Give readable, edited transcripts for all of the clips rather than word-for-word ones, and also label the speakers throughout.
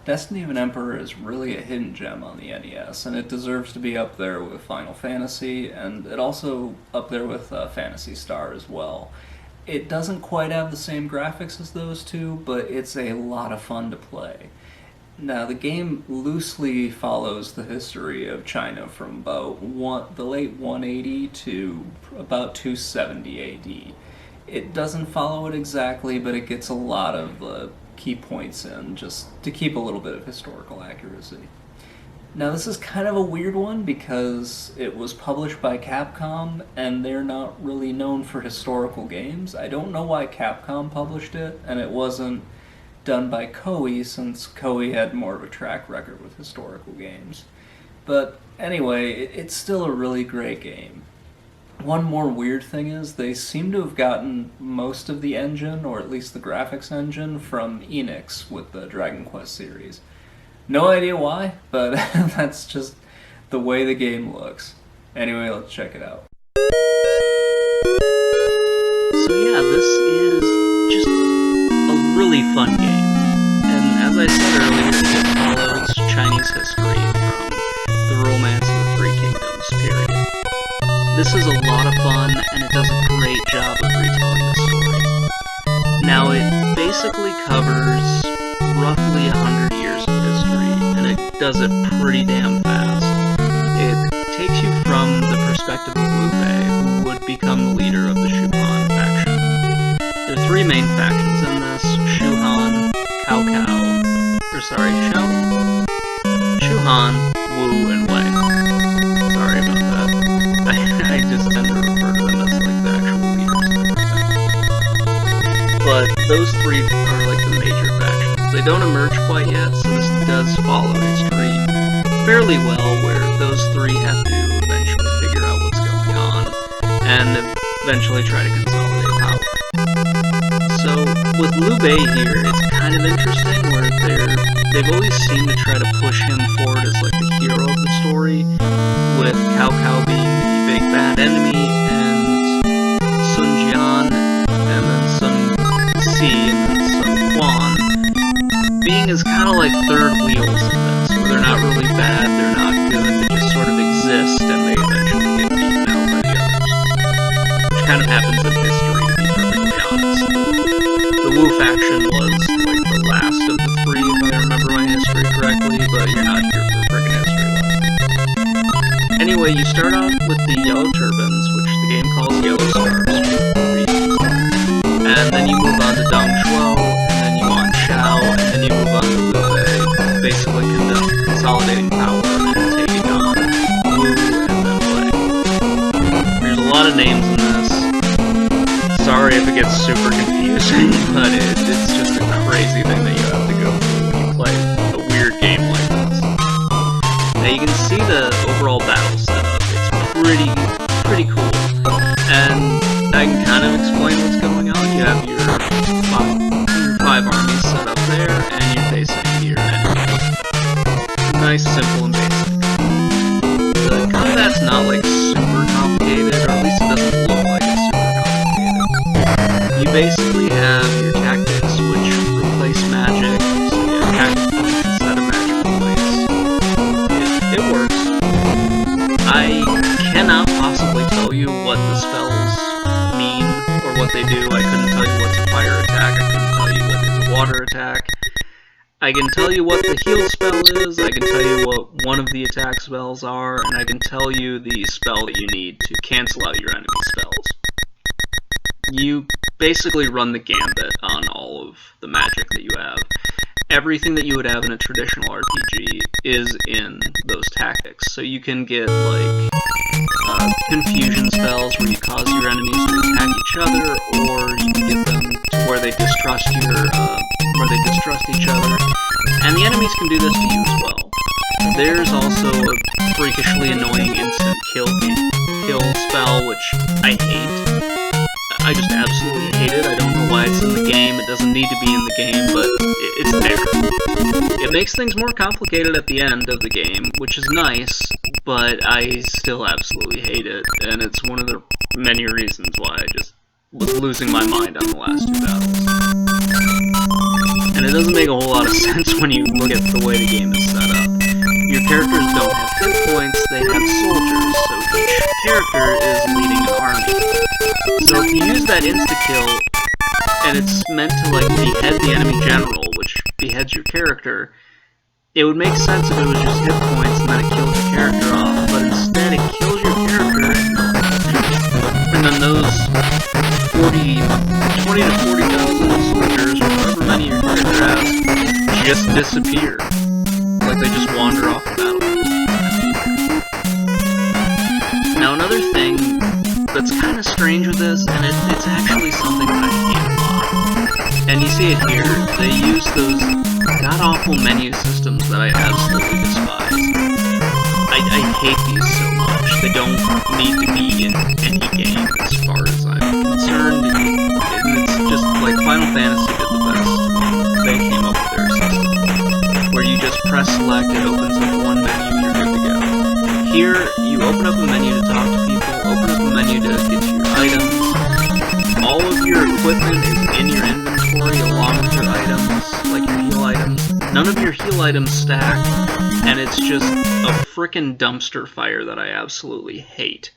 Speaker 1: Destiny of an Emperor is really a hidden gem on the NES, and it deserves to be up there with Final Fantasy, and it also up there with Phantasy Star as well. It doesn't quite have the same graphics as those two, but it's a lot of fun to play. Now, the game loosely follows the history of China from the late 180 to about 270 AD. It doesn't follow it exactly, but it gets a lot of the key points in just to keep a little bit of historical accuracy. Now, this is kind of a weird one because it was published by Capcom, and they're not really known for historical games. I don't know why Capcom published it, and it wasn't done by Koei, since Koei had more of a track record with historical games. But anyway, it's still a really great game. One more weird thing is they seem to have gotten most of the engine, or at least the graphics engine, from Enix with the Dragon Quest series. No idea why, but that's just the way the game looks. Anyway, let's check it out.
Speaker 2: So yeah, this is just a really fun game. And as I said earlier, it follows Chinese history from the Romance of the Three Kingdoms period. This is a lot of fun, and it does a great job of retelling the story. Now, it basically covers roughly 100 years of history, and it does it pretty damn fast. It takes you from the perspective of Liu Bei, who would become the leader of the Shuhan faction. There are three main factions in this: Shuhan, Shuhan, Wu, and Wei. Sorry about that. I just tend to refer to them as like the actual leaders of the faction. But those three are like the major factions. They don't emerge quite yet, so this does follow history fairly well, where those three have to eventually figure out what's going on, and eventually try to consolidate power. So, with Liu Bei here, it's kind of interesting, where they've always seemed to try to push him forward as like the hero of the story, with Cao Cao being the big bad enemy, and Sun Jian, and then Sun Si, and then Sun Quan being as kind of like third wheels in this, where they're not really bad, they're not good, they just sort of exist, and they eventually get beaten out by the others. Which kind of happens in history, to be perfectly honest. The Wu faction was like the last of the three, if I remember my history correctly, but you're not here for a frickin' history lesson. Anyway, you start out with the Yellow Turbans, which the game calls Yellow Stars for reasons. And then you move on to Dong Shuo, and then you on Shao, and then you move on to Liu Bei, basically consolidating power and taking on Wu and then Wei. There's a lot of names in this. Sorry if it gets super confusing, but it's just a crazy thing that you have to go through when you play a weird game like this. Now you can see the overall battle setup. It's pretty cool. And I can kind of explain what's going on. You have your five armies set up there, and you're facing your enemies. Nice, simple, and basic. The combat's not like super complicated, or at least it doesn't look like it's super complicated. You basically have your tactics, which replace magic, so you have tactic points instead of magic points. It works. I cannot possibly tell you what the spells mean, or what they do. I couldn't tell you what's a fire attack, I couldn't tell you what is a water attack. I can tell you what the heal spell is, I can tell you what one of the attack spells are, and I can tell you the spell that you need to cancel out your enemy spells. You basically run the gambit on all of the magic that you have. Everything that you would have in a traditional RPG is in those tactics. So you can get like confusion spells where you cause your enemies to attack each other, or you can get them to where they distrust each other. And the enemies can do this to you as well. There's also a freakishly annoying instant kill spell, which I hate. I just absolutely hate it. I don't know why it's in the game. It doesn't need to be in the game, but it's there. It makes things more complicated at the end of the game, which is nice, but I still absolutely hate it, and it's one of the many reasons why I just was losing my mind on the last two battles. and it doesn't make a whole lot of sense when you look at the way the game is set up. Your characters don't have hit points, they have soldiers, so each character is leading an army. So if you use that insta-kill, and it's meant to like behead the enemy general, which beheads your character, it would make sense if it was just hit points and then it kills your character off, but instead it kills your character, and then those 20 to 40,000 soldiers, or however many your character has, just disappear. Like they just wander off the battlefield. Now another thing that's kind of strange with this, and it's actually something that I hate a lot, and you see it here, they use those god-awful menu systems that I absolutely despise. I hate these so much. They don't need to be in any game as far as I'm concerned. It's just like Final Fantasy did the best. They came up with their system, where you just press select, it opens up one menu, you're good to go. Here, you open up a menu to talk to people, open up a menu to get to your items. All of your equipment is in your inventory along with your items, like your heal items. None of your heal items stack, and it's just a frickin' dumpster fire that I absolutely hate.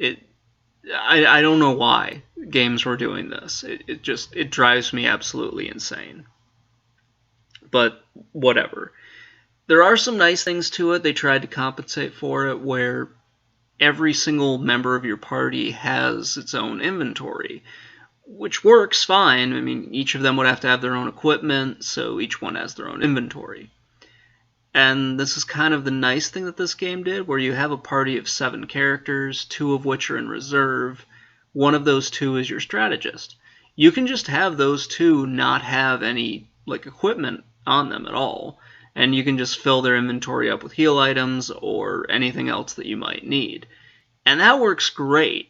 Speaker 2: I don't know why games were doing this. It drives me absolutely insane. But whatever. There are some nice things to it. They tried to compensate for it, where every single member of your party has its own inventory, which works fine. I mean, each of them would have to have their own equipment, so each one has their own inventory. And this is kind of the nice thing that this game did, where you have a party of 7 characters, 2 of which are in reserve. One of those 2 is your strategist. You can just have those 2 not have any like equipment on them at all, and you can just fill their inventory up with heal items or anything else that you might need. And that works great,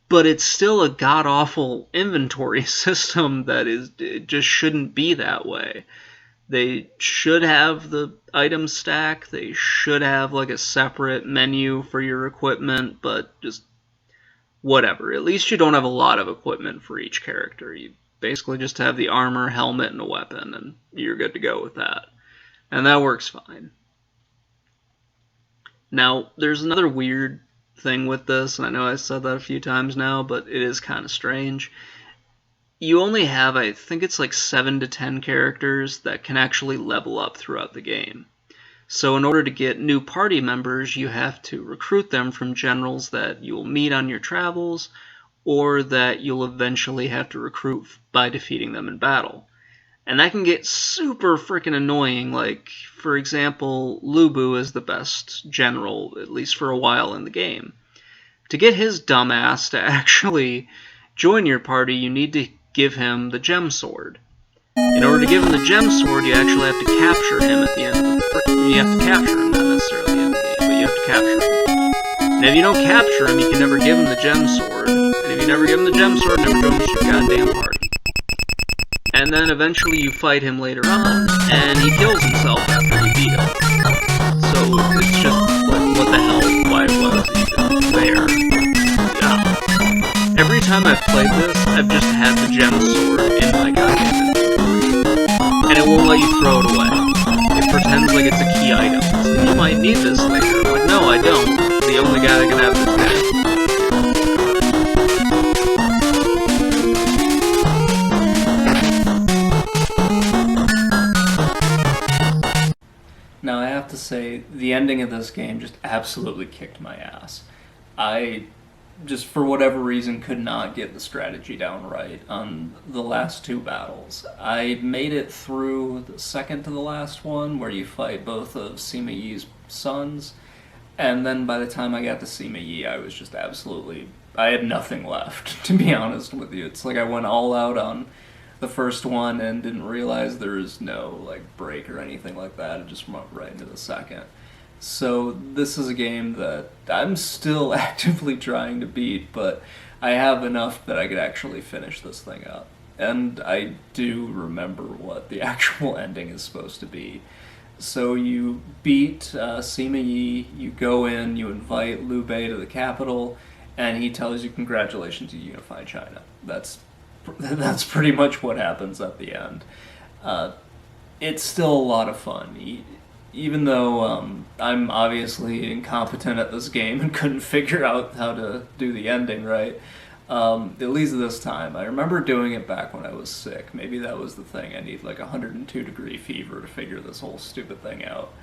Speaker 2: but it's still a god-awful inventory system that it just shouldn't be that way. They should have the item stack, they should have like a separate menu for your equipment, but just whatever. At least you don't have a lot of equipment for each character. You basically just have the armor, helmet, and a weapon, and you're good to go with that. And that works fine. Now, there's another weird thing with this, and I know I said that a few times now, but it is kind of strange. You only have, I think it's like 7 to 10 characters that can actually level up throughout the game. So in order to get new party members, you have to recruit them from generals that you'll meet on your travels, or that you'll eventually have to recruit by defeating them in battle. And that can get super freaking annoying. Like, for example, Lubu is the best general, at least for a while in the game. To get his dumbass to actually join your party, you need to give him the gem sword. In order to give him the gem sword, you actually have to capture him at the end of the... You have to capture him, not necessarily at the end of the game, but you have to capture him. And if you don't capture him, you can never give him the gem sword. And if you never give him the gem sword, never join your goddamn party. And then eventually you fight him later on, and he kills himself after you beat him. So it's just like, what the hell? Why was he even there? Yeah. Every time I've played this, I've just had the gem sword in my goddamn inventory. And it won't let you throw it away. It pretends like it's a key item. So you might need this later. I'm like, no, I don't. The only guy that can have this guy.
Speaker 1: Now, I have to say, the ending of this game just absolutely kicked my ass. I just, for whatever reason, could not get the strategy down right on the last 2 battles. I made it through the second to the last one, where you fight both of Sima Yi's sons, and then by the time I got to Sima Yi, I was just absolutely... I had nothing left, to be honest with you. It's like I went all out on the first one and didn't realize there was no like break or anything like that. It just went right into the second. So this is a game that I'm still actively trying to beat, but I have enough that I could actually finish this thing up. And I do remember what the actual ending is supposed to be. So you beat Sima Yi, you go in, you invite Liu Bei to the capital, and he tells you congratulations, you unified China. That's pretty much what happens at the end. It's still a lot of fun. Even though I'm obviously incompetent at this game and couldn't figure out how to do the ending right, at least this time. I remember doing it back when I was sick. Maybe that was the thing. I need like 102-degree fever to figure this whole stupid thing out.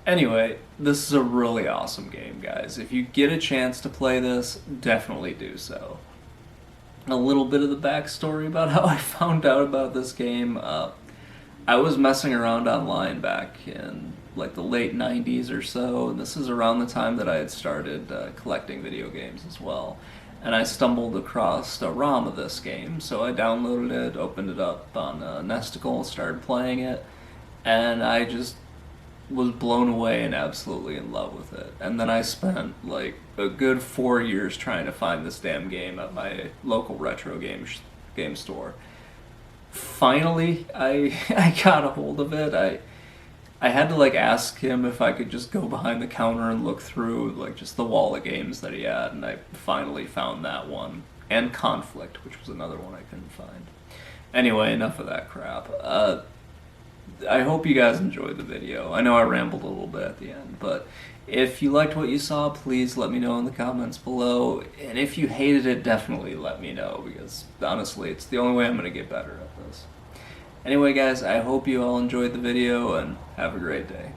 Speaker 1: Anyway, this is a really awesome game, guys. If you get a chance to play this, definitely do so. A little bit of the backstory about how I found out about this game. I was messing around online back in like the late 90s or so, and this is around the time that I had started collecting video games as well. And I stumbled across a ROM of this game, so I downloaded it, opened it up on Nesticle, started playing it, and I just was blown away and absolutely in love with it. And then I spent like a good 4 years trying to find this damn game at my local retro game store. Finally, I got a hold of it. I had to like ask him if I could just go behind the counter and look through like just the wall of games that he had, and I finally found that one. And Conflict, which was another one I couldn't find. Anyway, enough of that crap. I hope you guys enjoyed the video. I know I rambled a little bit at the end, but if you liked what you saw, please let me know in the comments below. And if you hated it, definitely let me know, because honestly, it's the only way I'm going to get better at this. Anyway, guys, I hope you all enjoyed the video, and have a great day.